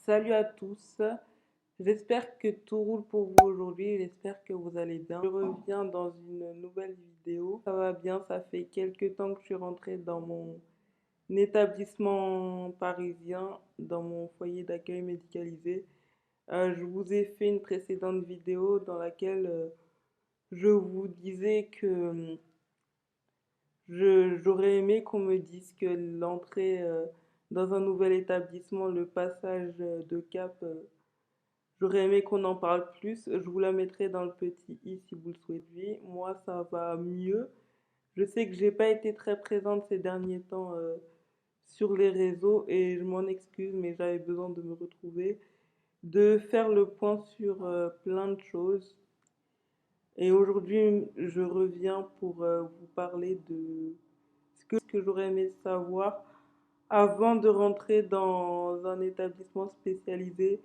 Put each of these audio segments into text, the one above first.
Salut à tous, j'espère que tout roule pour vous aujourd'hui, j'espère que vous allez bien. Je reviens dans une nouvelle vidéo, ça va bien, ça fait quelques temps que je suis rentrée dans mon établissement parisien, dans mon foyer d'accueil médicalisé. Je vous ai fait une précédente vidéo dans laquelle je vous disais que j'aurais aimé qu'on me dise que l'entrée dans un nouvel établissement, le passage de cap, j'aurais aimé qu'on en parle plus. Je vous la mettrai dans le petit i si vous le souhaitez. Moi, ça va mieux. Je sais que j'ai pas été très présente ces derniers temps sur les réseaux et je m'en excuse, mais j'avais besoin de me retrouver, de faire le point sur plein de choses. Et aujourd'hui, je reviens pour vous parler de ce que j'aurais aimé savoir avant de rentrer dans un établissement spécialisé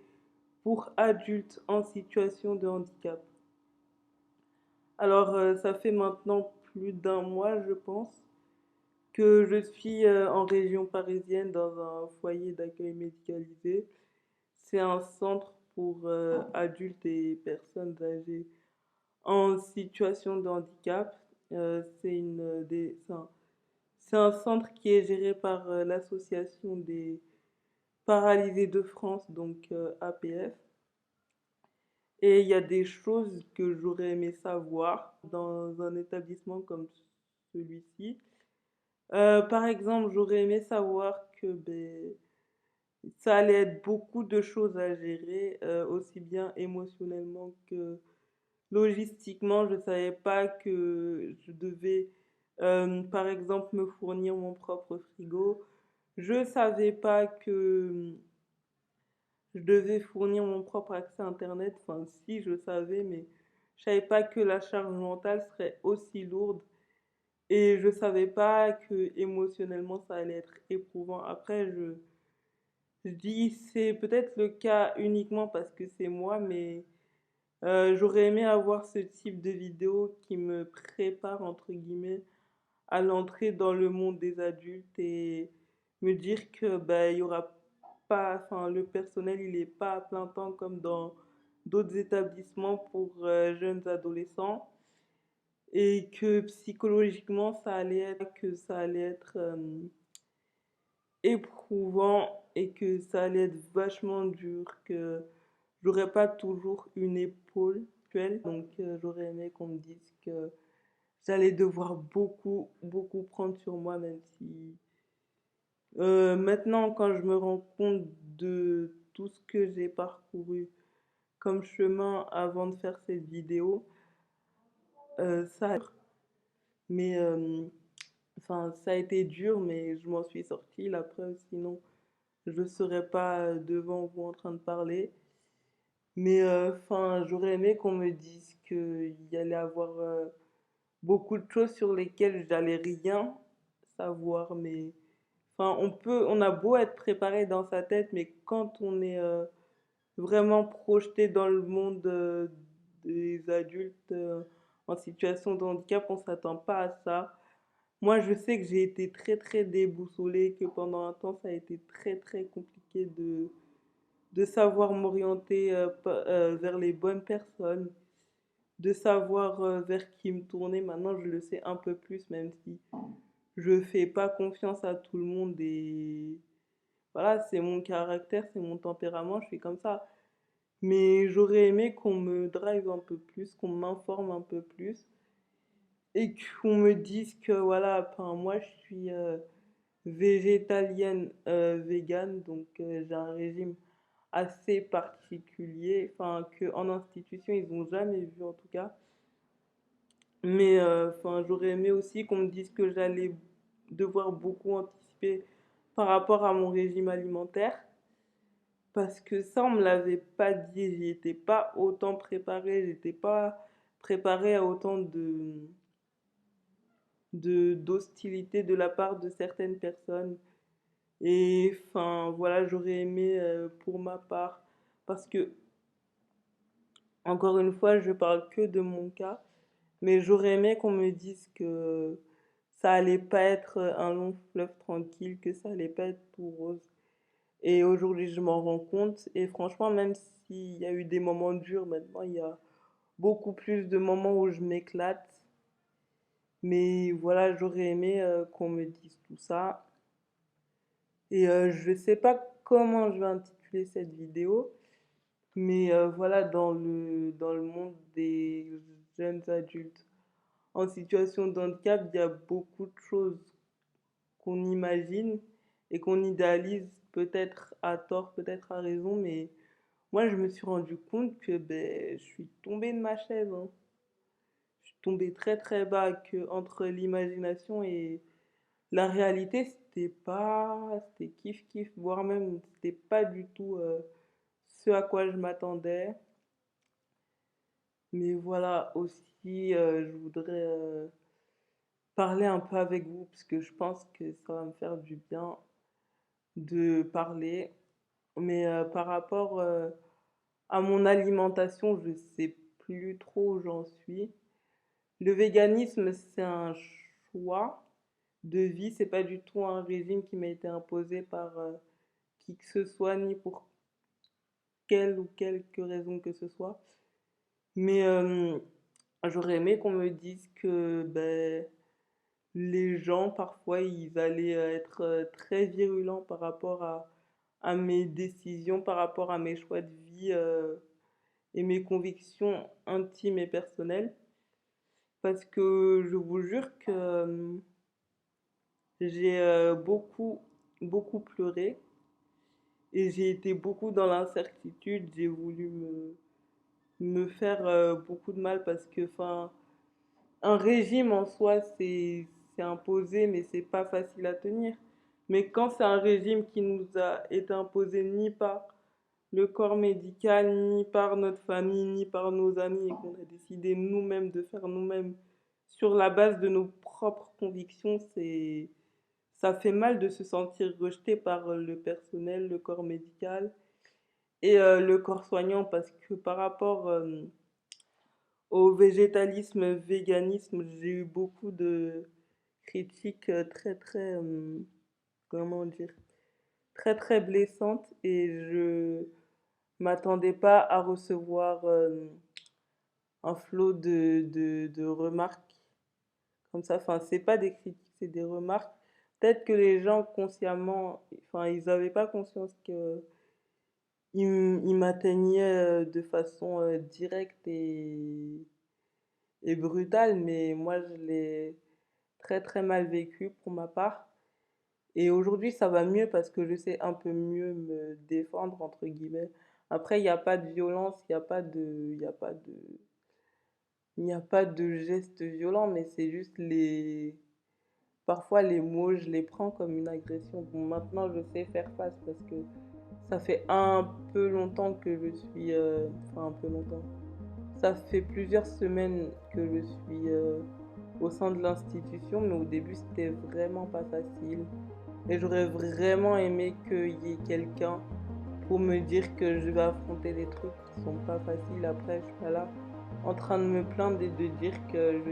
pour adultes en situation de handicap. Alors, ça fait maintenant plus d'un mois, je pense, que je suis en région parisienne dans un foyer d'accueil médicalisé. C'est un centre pour adultes et personnes âgées en situation de handicap. C'est un centre qui est géré par l'association des paralysés de France, donc APF. Et il y a des choses que j'aurais aimé savoir dans un établissement comme celui-ci. Par exemple, j'aurais aimé savoir que ça allait être beaucoup de choses à gérer, aussi bien émotionnellement que logistiquement. Je ne savais pas que je devais, par exemple, me fournir mon propre frigo. Je ne savais pas que je devais fournir mon propre accès à Internet. Enfin, si, je savais, mais je savais pas que la charge mentale serait aussi lourde. Et je savais pas que émotionnellement ça allait être éprouvant. Après, je dis c'est peut-être le cas uniquement parce que c'est moi, mais j'aurais aimé avoir ce type de vidéo qui me prépare entre guillemets à l'entrée dans le monde des adultes et me dire que il y aura pas, enfin le personnel il est pas à plein temps comme dans d'autres établissements pour jeunes adolescents et que psychologiquement ça allait être éprouvant et que ça allait être vachement dur, que j'aurais pas toujours une épaule actuelle. Donc j'aurais aimé qu'on me dise que j'allais devoir beaucoup prendre sur moi, même si maintenant quand je me rends compte de tout ce que j'ai parcouru comme chemin avant de faire cette vidéo, ça mais enfin ça a été dur mais je m'en suis sortie, la preuve, sinon je serais pas devant vous en train de parler. Mais enfin, j'aurais aimé qu'on me dise qu'il y allait avoir beaucoup de choses sur lesquelles j'allais rien savoir. Mais enfin, on a beau être préparé dans sa tête, mais quand on est vraiment projeté dans le monde des adultes en situation de handicap, on s'attend pas à ça. Moi, je sais que j'ai été très déboussolée, que pendant un temps, ça a été très compliqué de savoir m'orienter vers les bonnes personnes, de savoir vers qui me tourner. Maintenant, je le sais un peu plus, même si je fais pas confiance à tout le monde et voilà, c'est mon caractère, c'est mon tempérament, je suis comme ça. Mais j'aurais aimé qu'on me drive un peu plus, qu'on m'informe un peu plus et qu'on me dise que voilà, enfin, moi je suis végétalienne végane, donc j'ai un régime assez particulier, enfin que en institution ils n'ont jamais vu en tout cas. Mais enfin j'aurais aimé aussi qu'on me dise que j'allais devoir beaucoup anticiper par rapport à mon régime alimentaire, parce que ça on me l'avait pas dit, j'y étais pas autant préparée, j'étais pas préparée à autant de d'hostilité de la part de certaines personnes. Et enfin voilà, j'aurais aimé pour ma part, parce que encore une fois, je parle que de mon cas, mais j'aurais aimé qu'on me dise que ça allait pas être un long fleuve tranquille, que ça allait pas être tout rose. Et aujourd'hui, je m'en rends compte. Et franchement, même s'il y a eu des moments durs, maintenant, il y a beaucoup plus de moments où je m'éclate. Mais voilà, j'aurais aimé qu'on me dise tout ça. Et je sais pas comment je vais intituler cette vidéo, mais voilà, dans le monde des jeunes adultes en situation de handicap, il y a beaucoup de choses qu'on imagine et qu'on idéalise, peut-être à tort, peut-être à raison, mais moi je me suis rendu compte que ben, je suis tombée de ma chaise, hein. Je suis tombée très très bas, que entre l'imagination et la réalité, c'était kiff kiff, voire même c'était pas du tout ce à quoi je m'attendais. Mais voilà, aussi, je voudrais parler un peu avec vous parce que je pense que ça va me faire du bien de parler. Mais par rapport à mon alimentation, je sais plus trop où j'en suis. Le véganisme, c'est un choix de vie, c'est pas du tout un régime qui m'a été imposé par qui que ce soit, ni pour quelle ou quelque raison que ce soit. Mais j'aurais aimé qu'on me dise que ben, les gens, parfois, ils allaient être très virulents par rapport à mes décisions, par rapport à mes choix de vie et mes convictions intimes et personnelles. Parce que je vous jure que j'ai beaucoup pleuré et j'ai été beaucoup dans l'incertitude. J'ai voulu me faire beaucoup de mal parce que, enfin, un régime en soi, c'est imposé, mais c'est pas facile à tenir. Mais quand c'est un régime qui nous a été imposé ni par le corps médical, ni par notre famille, ni par nos amis, et qu'on a décidé nous-mêmes de faire nous-mêmes sur la base de nos propres convictions, ça fait mal de se sentir rejeté par le personnel, le corps médical et le corps soignant parce que par rapport au végétalisme, véganisme, j'ai eu beaucoup de critiques comment dire, très très blessantes et je m'attendais pas à recevoir un flot de remarques comme ça. Enfin, c'est pas des critiques, c'est des remarques. Peut-être que les gens consciemment, enfin, ils avaient pas conscience que ils m'atteignaient de façon directe et brutale, mais moi je l'ai très très mal vécu pour ma part. Et aujourd'hui ça va mieux parce que je sais un peu mieux me défendre entre guillemets. Après, il n'y a pas de violence, il n'y a pas de gestes violents, mais c'est juste parfois les mots, je les prends comme une agression. Bon, maintenant je sais faire face parce que ça fait un peu longtemps que je suis, enfin un peu longtemps. Ça fait plusieurs semaines que je suis au sein de l'institution, mais au début c'était vraiment pas facile. Et j'aurais vraiment aimé qu'il y ait quelqu'un pour me dire que je vais affronter des trucs qui sont pas faciles. Après, je suis pas là en train de me plaindre et de dire que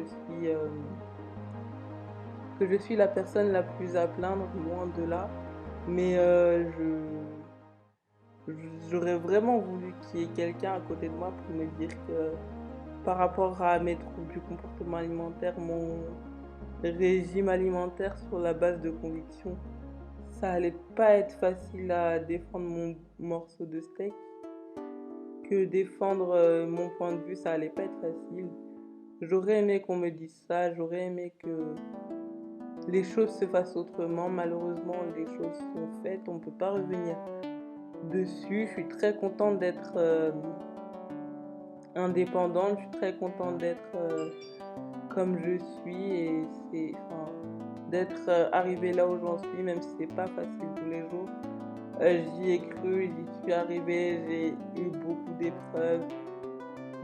je suis la personne la plus à plaindre, loin de là. Mais j'aurais vraiment voulu qu'il y ait quelqu'un à côté de moi pour me dire que par rapport à mes troubles du comportement alimentaire, mon régime alimentaire sur la base de conviction, ça allait pas être facile à défendre mon morceau de steak, que défendre mon point de vue, ça allait pas être facile. J'aurais aimé qu'on me dise ça, j'aurais aimé que les choses se fassent autrement. Malheureusement, les choses sont faites, on peut pas revenir dessus. Je suis très contente d'être indépendante, je suis très contente d'être comme je suis et c'est enfin, d'être arrivée là où j'en suis, même si c'est pas facile tous les jours. J'y ai cru, j'y suis arrivée, j'ai eu beaucoup d'épreuves,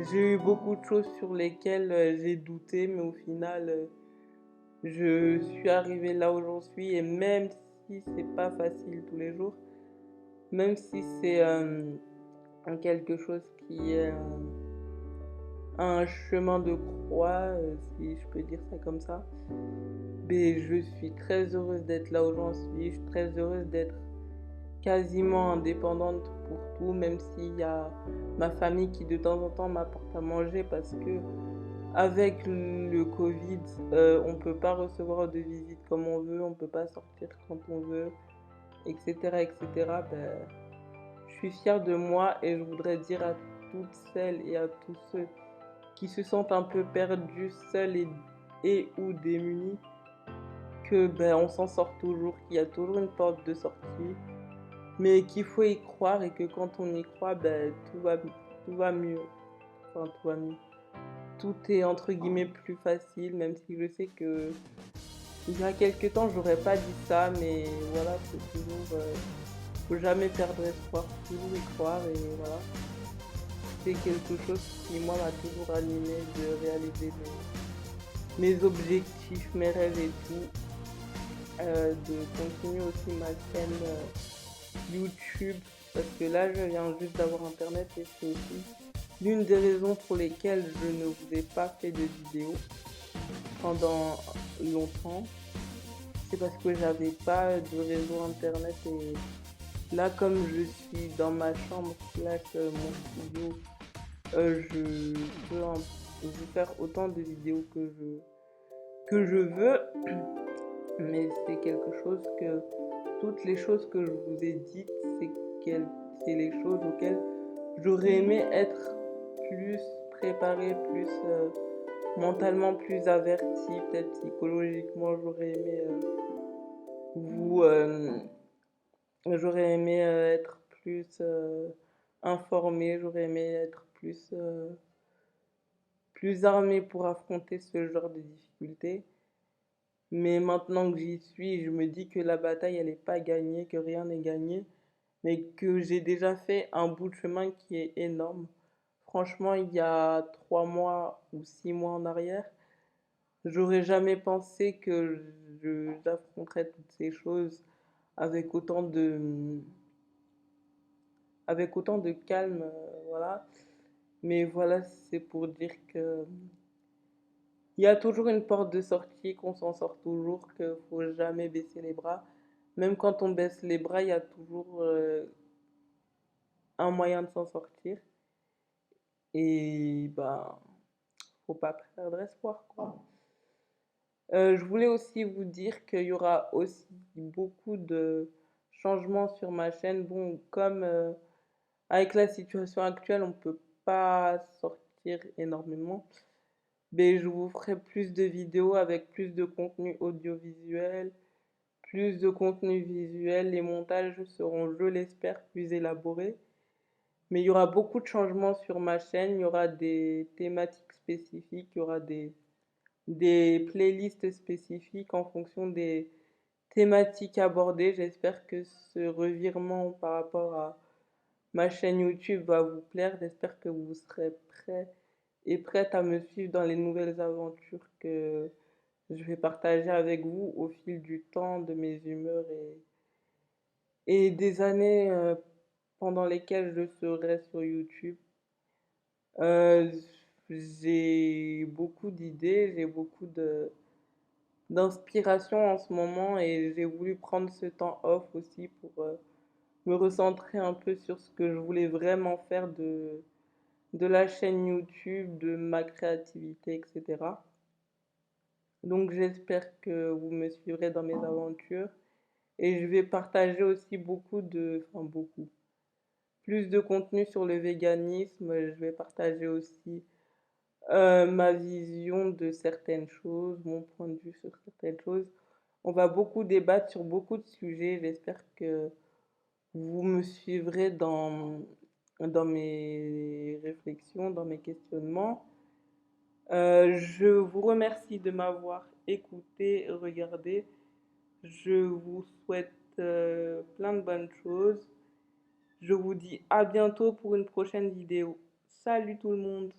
j'ai eu beaucoup de choses sur lesquelles j'ai douté, mais au final, je suis arrivée là où j'en suis et même si c'est pas facile tous les jours, même si c'est quelque chose qui est un chemin de croix, si je peux dire ça comme ça. Mais je suis très heureuse d'être là où j'en suis, je suis très heureuse d'être quasiment indépendante pour tout, même s'il y a ma famille qui de temps en temps m'apporte à manger parce que avec le Covid, on peut pas recevoir de visite comme on veut, on peut pas sortir quand on veut, etc., etc. Ben, je suis fière de moi et je voudrais dire à toutes celles et à tous ceux qui se sentent un peu perdus, seuls et ou démunis, que ben, on s'en sort toujours, qu'il y a toujours une porte de sortie, mais qu'il faut y croire et que quand on y croit, ben, tout va mieux. Enfin, tout va mieux. Tout est entre guillemets plus facile, même si je sais que il y a quelques temps, j'aurais pas dit ça, mais voilà, faut toujours, faut jamais perdre espoir, faut toujours y croire et voilà. C'est quelque chose qui, moi, m'a toujours animé de réaliser mes objectifs, mes rêves et tout. De continuer aussi ma chaîne YouTube, parce que là, je viens juste d'avoir Internet et c'est aussi l'une des raisons pour lesquelles je ne vous ai pas fait de vidéo pendant longtemps. C'est parce que j'avais pas de réseau Internet et là, comme je suis dans ma chambre slash mon studio, je peux vous faire autant de vidéos que je veux, mais c'est quelque chose que toutes les choses que je vous ai dites, c'est les choses auxquelles j'aurais aimé être plus préparée, plus mentalement plus avertie, peut-être psychologiquement, vous, j'aurais aimé être plus informée, j'aurais aimé être plus armée pour affronter ce genre de difficultés. Mais maintenant que j'y suis, je me dis que la bataille, elle n'est pas gagnée, que rien n'est gagné, mais que j'ai déjà fait un bout de chemin qui est énorme. Franchement, il y a 3 mois ou 6 mois en arrière, j'aurais jamais pensé que j'affronterais toutes ces choses avec avec autant de calme, voilà. Mais voilà, c'est pour dire que il y a toujours une porte de sortie, qu'on s'en sort toujours, qu'il faut jamais baisser les bras. Même quand on baisse les bras, il y a toujours un moyen de s'en sortir. Et ben, faut pas perdre espoir, quoi. Je voulais aussi vous dire qu'il y aura aussi beaucoup de changements sur ma chaîne. Bon, comme avec la situation actuelle, on peut pas sortir énormément. Mais je vous ferai plus de vidéos avec plus de contenu audiovisuel, plus de contenu visuel. Les montages seront, je l'espère, plus élaborés. Mais il y aura beaucoup de changements sur ma chaîne. Il y aura des thématiques spécifiques, il y aura des playlists spécifiques en fonction des thématiques abordées. J'espère que ce revirement par rapport à ma chaîne YouTube va vous plaire. J'espère que vous serez prêts et prête à me suivre dans les nouvelles aventures que je vais partager avec vous au fil du temps, de mes humeurs et des années pendant lesquelles je serai sur YouTube. Euh, j'ai beaucoup d'idées, j'ai beaucoup d'inspiration en ce moment et j'ai voulu prendre ce temps off aussi pour me recentrer un peu sur ce que je voulais vraiment faire de la chaîne YouTube, de ma créativité, etc. Donc j'espère que vous me suivrez dans mes aventures et je vais partager aussi plus de contenu sur le véganisme. Je vais partager aussi ma vision de certaines choses, mon point de vue sur certaines choses. On va beaucoup débattre sur beaucoup de sujets. J'espère que vous me suivrez dans mes réflexions, dans mes questionnements. Je vous remercie de m'avoir écouté, regardé. Je vous souhaite plein de bonnes choses. Je vous dis à bientôt pour une prochaine vidéo. Salut tout le monde!